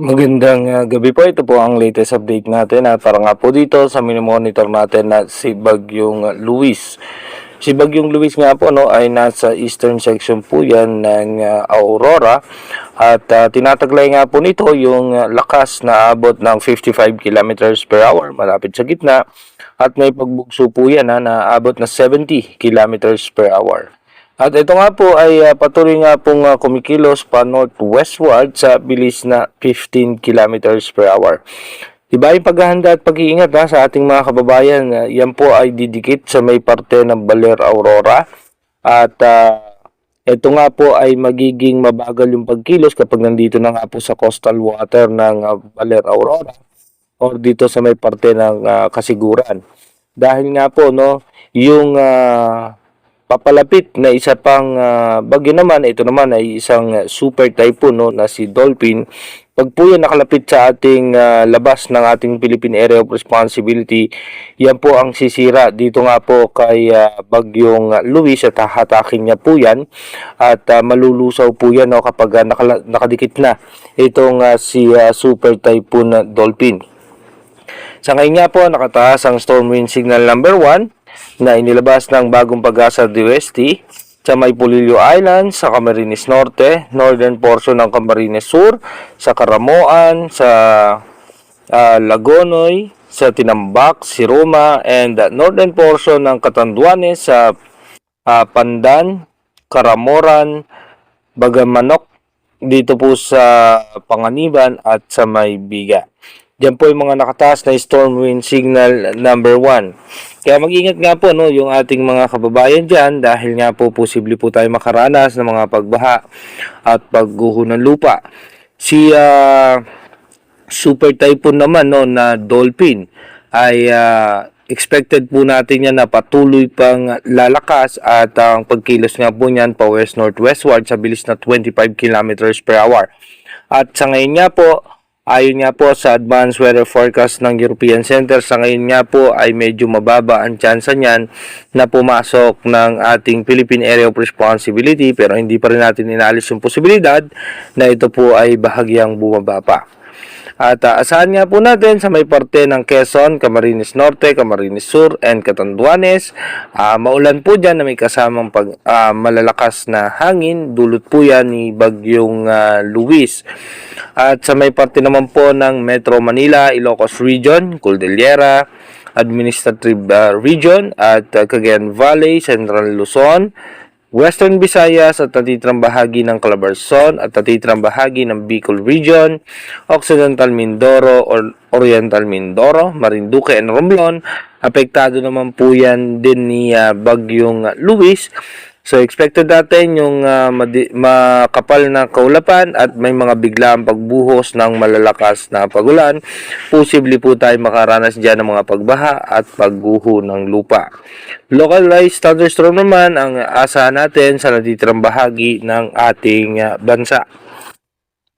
Magandang gabi po. Ito po ang latest update natin at para nga po dito sa monitor natin na si Bagyong Luis. Si Bagyong Luis nga po no ay nasa eastern section po yan ng Aurora at tinataglay nga po nito yung lakas na abot ng 55 kilometers per hour malapit sa gitna at may pagbugso po yan na abot na 70 kilometers per hour. At ito nga po ay patuloy nga pong kumikilos pa northwestward sa bilis na 15 kilometers per hour. Diba yung paghahanda at pag-iingat sa ating mga kababayan, yan po ay didikit sa may parte ng Baler Aurora. At ito nga po ay magiging mabagal yung pagkilos kapag nandito na nga po sa coastal water ng Baler Aurora or dito sa may parte ng Kasiguran. Dahil nga po no, yung papalapit na isa pang bagyo naman, ito naman ay isang super typhoon no, na si Dolphin. Pag po yan nakalapit sa ating labas ng ating Philippine Area of Responsibility, yan po ang sisira dito nga po kay Bagyong Luis at hahatakin niya po yan at malulusaw po yan no, kapag nakadikit na itong si super typhoon Dolphin. Sa ngayon nga po, nakataas ang storm wind signal number 1 na inilabas ng bagong pag-asa DOST sa may Polillo Island, sa Camarines Norte, northern portion ng Camarines Sur, sa Caramoan, sa Lagonoy, sa Tinambak, Siroma, and northern portion ng Catanduanes sa Pandan, Caramoran, Bagamanok, dito po sa Panganiban at sa may Biga. Diyan po yung mga nakataas na storm wind signal number 1. Kaya mag-ingat nga po no, yung ating mga kababayan dyan dahil nga po posible po tayo makaranas ng mga pagbaha at pagguho ng lupa. Si super typhoon naman no, na Dolphin ay expected po natin yan na patuloy pang lalakas at ang pagkilos nga po niyan pa west-northwestward sa bilis na 25 kilometers per hour. At sa ngayon nga po, ayon nga po sa advanced weather forecast ng European Center, sa ngayon nga po ay medyo mababa ang tsansa niyan na pumasok ng ating Philippine Area of Responsibility, pero hindi pa rin natin inaalis yung posibilidad na ito po ay bahagyang bumaba pa. At asahan nga po natin sa may parte ng Quezon, Camarines Norte, Camarines Sur, and Catanduanes. Maulan po dyan na may kasamang malalakas na hangin. Dulot po yan ni Bagyong Luis. At sa may parte naman po ng Metro Manila, Ilocos Region, Cordillera, Administrative Region, at Cagayan Valley, Central Luzon, Western Visayas at natitirang bahagi ng Calabarzon at natitirang bahagi ng Bicol Region, Occidental Mindoro or Oriental Mindoro, Marinduque and Romblon. Apektado naman po yan din ni Bagyong Luis. So expected natin yung makapal na kaulapan at may mga biglaang pagbuhos ng malalakas na pagulan. Posible po tayo makaranas dyan ng mga pagbaha at pagguho ng lupa. Localized thunderstorm naman ang asahan natin sa natitirang bahagi ng ating bansa.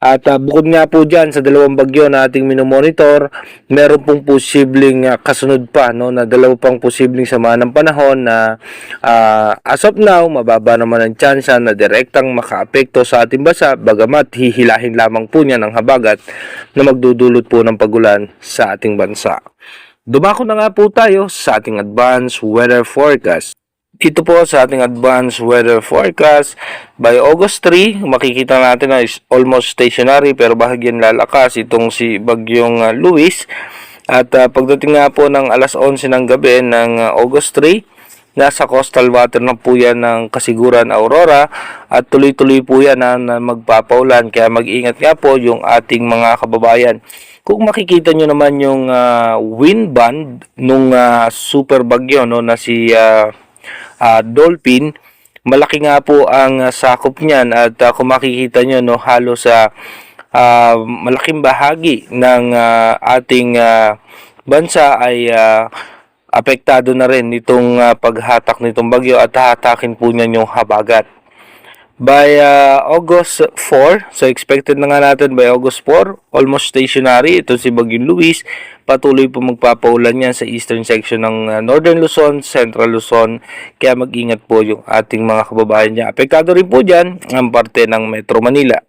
At bukod nga po dyan sa dalawang bagyo na ating minomonitor, meron pong posibleng kasunod pa no, na dalawa pang posibleng sama ng panahon na as of now, mababa naman ang tsansa na direktang makaapekto sa ating bansa, bagamat hihilahin lamang po niya ng habagat na magdudulot po ng pagulan sa ating bansa. Dumako na nga po tayo sa ating advanced weather forecast. Ito po sa ating advanced weather forecast. By August 3, makikita natin na is almost stationary pero bahagyan lalakas itong si Bagyong Luis. At pagdating nga po ng alas 11 ng gabi ng August 3, nasa coastal water na po yan ng Kasiguran, Aurora at tuloy-tuloy po yan na magpapaulan. Kaya mag-ingat nga po yung ating mga kababayan. Kung makikita nyo naman yung wind band nung super bagyo no, na si Dolphin, malaki nga po ang sakop niyan at kung makikita nyo no, halos sa malaking bahagi ng ating bansa ay apektado na rin nitong paghatak nitong bagyo at hahatakin po niyan yung habagat. By August 4, so expected na nga natin by August 4, almost stationary. Ito si Bagyong Luis. Patuloy po magpapaulan yan sa eastern section ng Northern Luzon, Central Luzon. Kaya mag-ingat po yung ating mga kababayan niya. Apektado rin po dyan ang parte ng Metro Manila.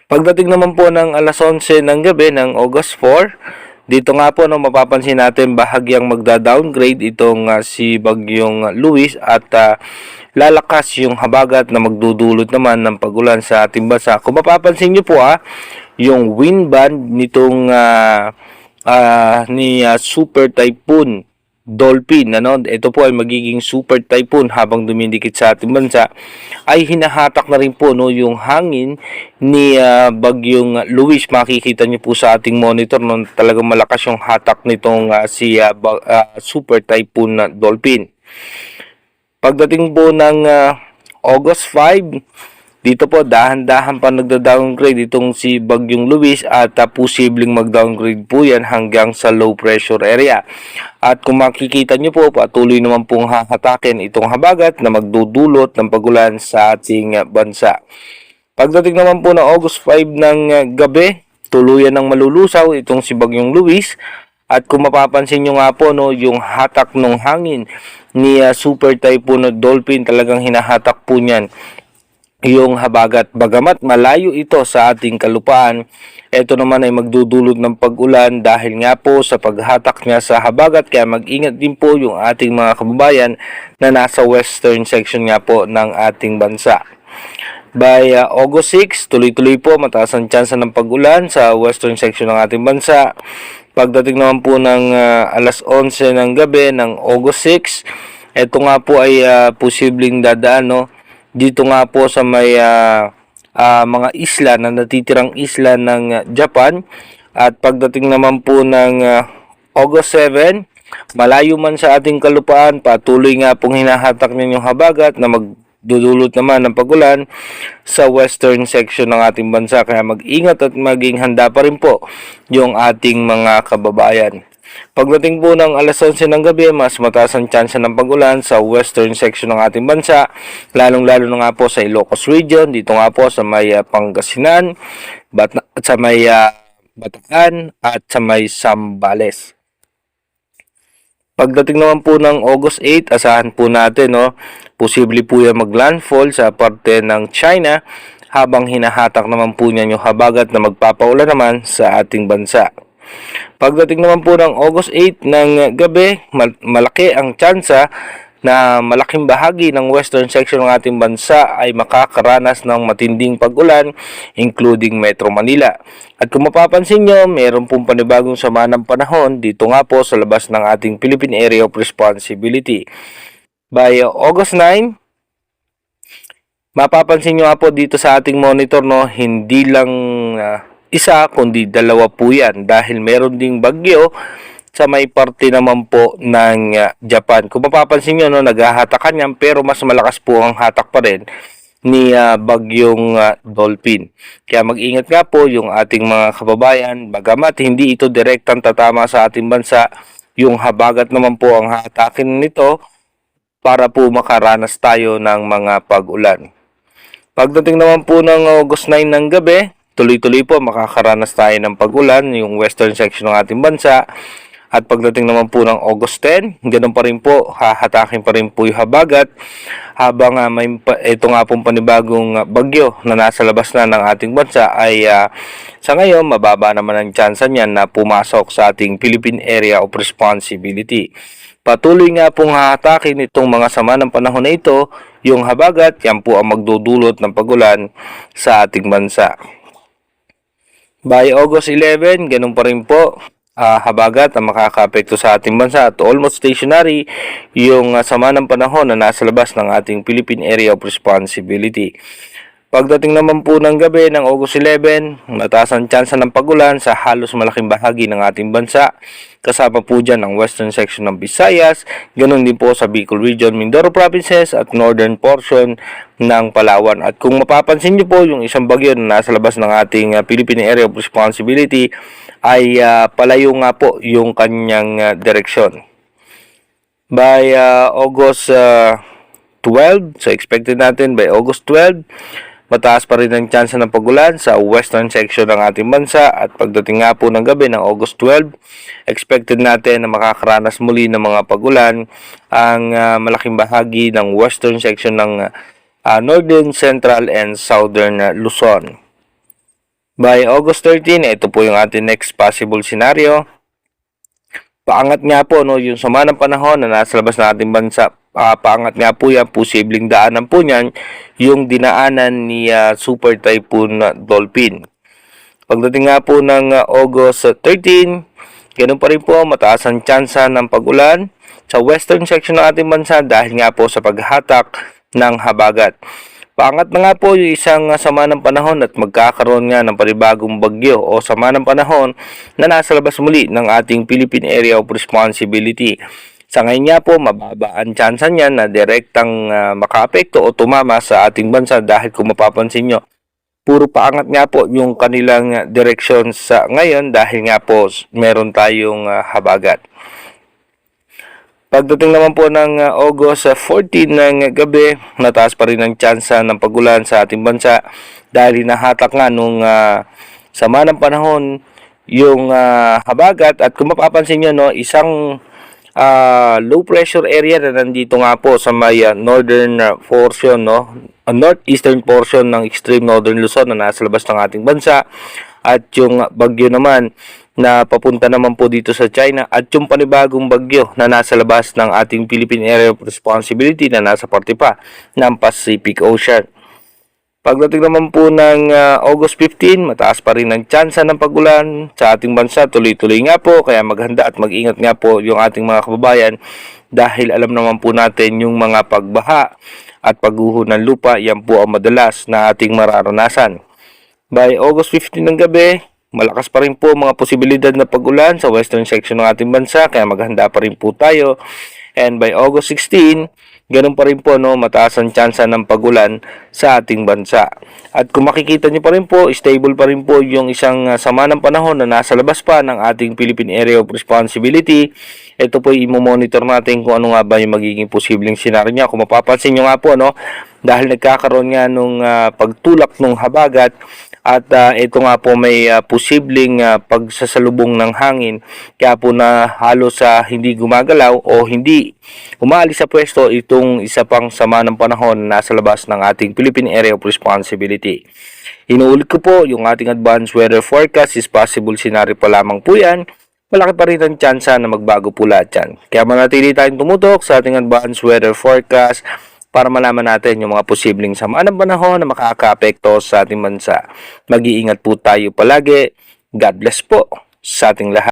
Pagdating naman po ng alas 11 ng gabi ng August 4, dito nga po no, mapapansin natin bahagyang magda-downgrade itong si Bagyong Luis at lalakas yung habagat na magdudulot naman ng pagulan sa ating bansa. Kung mapapansin nyo po yung wind band nitong Super Typhoon Dolphin, ito po ay magiging super typhoon habang dumidikit sa ating bansa, ay hinahatak na rin po no, yung hangin ni Bagyong Luis. Makikita niyo po sa ating monitor no, talagang malakas yung hatak nitong super typhoon na Dolphin. Pagdating po ng August 5, dito po dahan-dahan pa nagda-downgrade itong si Bagyong Luis at posibleng mag-downgrade po yan hanggang sa low pressure area. At kung makikita nyo po, patuloy naman pong hahatakin itong habagat na magdudulot ng pagulan sa ating bansa. Pagdating naman po ng August 5 ng gabi, tuluyan ng malulusaw itong si Bagyong Luis. At kung mapapansin nyo nga po, no, yung hatak ng hangin ni Super Typhoon Dolphin, talagang hinahatak po niyan yung habagat. Bagamat malayo ito sa ating kalupaan, ito naman ay magdudulot ng pag-ulan dahil nga po sa paghatak niya sa habagat. Kaya mag-ingat din po yung ating mga kababayan na nasa western section nga po ng ating bansa. By August 6, tuloy-tuloy po mataas ang tsansa ng pag-ulan sa western section ng ating bansa. Pagdating naman po ng alas 11 ng gabi ng August 6, ito nga po ay posibleng dadaan no, dito nga po sa may mga isla na natitirang isla ng Japan. At pagdating naman po ng August 7, malayo man sa ating kalupaan, patuloy nga pong hinahatak niya yung habagat na magdudulot naman ng pagulan sa western section ng ating bansa. Kaya mag-ingat at maging handa pa rin po yung ating mga kababayan. Pagdating po ng alas 11 ng gabi, mas mataas ang tsansa ng pagulan sa western section ng ating bansa, lalong-lalo na nga po sa Ilocos region, dito nga po sa may Pangasinan, sa may Bataan at sa may Zambales. Pagdating naman po ng August 8, asahan po natin, no, posible po yan maglandfall sa parte ng China habang hinahatak naman po niya yung habagat na magpapaulan naman sa ating bansa. Pagdating naman po ng August 8 ng gabi, malaki ang tsansa na malaking bahagi ng western section ng ating bansa ay makakaranas ng matinding pag-ulan, including Metro Manila. At kung mapapansin nyo, mayroon pong panibagong sama ng panahon dito nga po sa labas ng ating Philippine Area of Responsibility. By August 9, mapapansin nyo nga po dito sa ating monitor, no, hindi lang isa kundi dalawa po yan dahil meron ding bagyo sa may parte naman po ng Japan. Kung mapapansin nyo, no, naghahatakan yan pero mas malakas po ang hatak pa rin ni Bagyong Dolphin. Kaya mag-ingat nga po yung ating mga kababayan. Bagamat hindi ito direktang tatama sa ating bansa, yung habagat naman po ang hatakin nito para po makaranas tayo ng mga pag-ulan. Pagdating naman po ng August 9 ng gabi, tuloy-tuloy po makakaranas tayo ng pag-ulan, yung western section ng ating bansa. At pagdating naman po ng August 10, ganoon pa rin po, hahatakin pa rin po yung habagat habang ito nga pong panibagong bagyo na nasa labas na ng ating bansa ay sa ngayon mababa naman ang tsansa niyan na pumasok sa ating Philippine Area of Responsibility. Patuloy nga pong hahatakin itong mga sama ng panahon na ito, yung habagat, yan po ang magdudulot ng pagulan sa ating bansa. By August 11, ganun pa rin po, habagat ang makakaapekto sa ating bansa at almost stationary yung sama ng panahon na nasa labas ng ating Philippine Area of Responsibility. Pagdating naman po ng gabi ng August 11, mataas ang tsansa ng pagulan sa halos malaking bahagi ng ating bansa. Kasama po dyan ang western section ng Visayas, ganun din po sa Bicol Region, Mindoro Provinces at northern portion ng Palawan. At kung mapapansin nyo po, yung isang bagyo na nasa labas ng ating Philippine Area of Responsibility ay palayo nga po yung kanyang direksyon. By August 12, so expected natin by August 12, mataas pa rin ang tsansa ng pagulan sa western section ng ating bansa. At pagdating nga po ng gabi ng August 12, expected natin na makakaranas muli ng mga pagulan ang malaking bahagi ng western section ng northern, central, and southern Luzon. By August 13, ito po yung ating next possible scenario. Paangat nga po no, yung sama ng panahon na nasa labas ng ating bansa. Paangat nga po yan, posibleng daanan po niyan yung dinaanan ni Super Typhoon Dolphin. Pagdating nga po ng August 13, ganoon pa rin po mataas ang tsansa ng pag-ulan sa western section ng ating bansa dahil nga po sa paghatak ng habagat. Paangat na nga po yung isang sama ng panahon at magkakaroon nga ng panibagong bagyo o sama ng panahon na nasa labas muli ng ating Philippine Area of Responsibility. Sa ngayon nga po, mababa ang tsansa niyan na direktang makaapekto o tumama sa ating bansa dahil kung mapapansin nyo, puro paangat nga po yung kanilang direksyon sa ngayon dahil nga po meron tayong habagat. Pagdating naman po ng August 14 ng gabi, nataas pa rin ang tsansa ng pagulan sa ating bansa dahil hinahatak nga nung sama ng panahon yung habagat at kung mapapansin nyo, no, isang low pressure area na nandito nga po sa may northern portion, no, northeastern portion ng extreme northern Luzon na nasa labas ng ating bansa at yung bagyo naman na papunta naman po dito sa China at yung panibagong bagyo na nasa labas ng ating Philippine Area of Responsibility na nasa parte pa ng Pacific Ocean. Pagdating naman po ng August 15, mataas pa rin ang tsansa ng pagulan sa ating bansa. Tuloy-tuloy nga po, kaya maghanda at mag-ingat nga po yung ating mga kababayan dahil alam naman po natin yung mga pagbaha at pagguho ng lupa, yan po ang madalas na ating mararanasan. By August 15 ng gabi, malakas pa rin po mga posibilidad na pag-ulan sa western section ng ating bansa, kaya maghanda pa rin po tayo. And by August 16, ganun pa rin po, no, mataas ang tsansa ng pag-ulan sa ating bansa. At kung makikita nyo pa rin po, stable pa rin po yung isang sama ng panahon na nasa labas pa ng ating Philippine Area of Responsibility. Ito po i-monitor natin kung ano nga ba yung magiging posibleng senaryo niya. Kung mapapansin nyo nga po, no, dahil nagkakaroon nga nung pagtulak ng habagat, at ito nga po may posibleng pagsasalubong ng hangin kaya po na halos hindi gumagalaw o hindi umaalis sa pwesto itong isa pang sama ng panahon na nasa labas ng ating Philippine Area of Responsibility. Inuulit ko po, yung ating advanced weather forecast is possible scenario pa lamang po yan. Malaki pa rin ang tsansa na magbago po lahat yan. Kaya manatili tayong tumutok sa ating advanced weather forecast para malaman natin yung mga posibleng sama ng panahon na makakaapekto sa ating bansa. Mag-iingat po tayo palagi. God bless po sa ating lahat.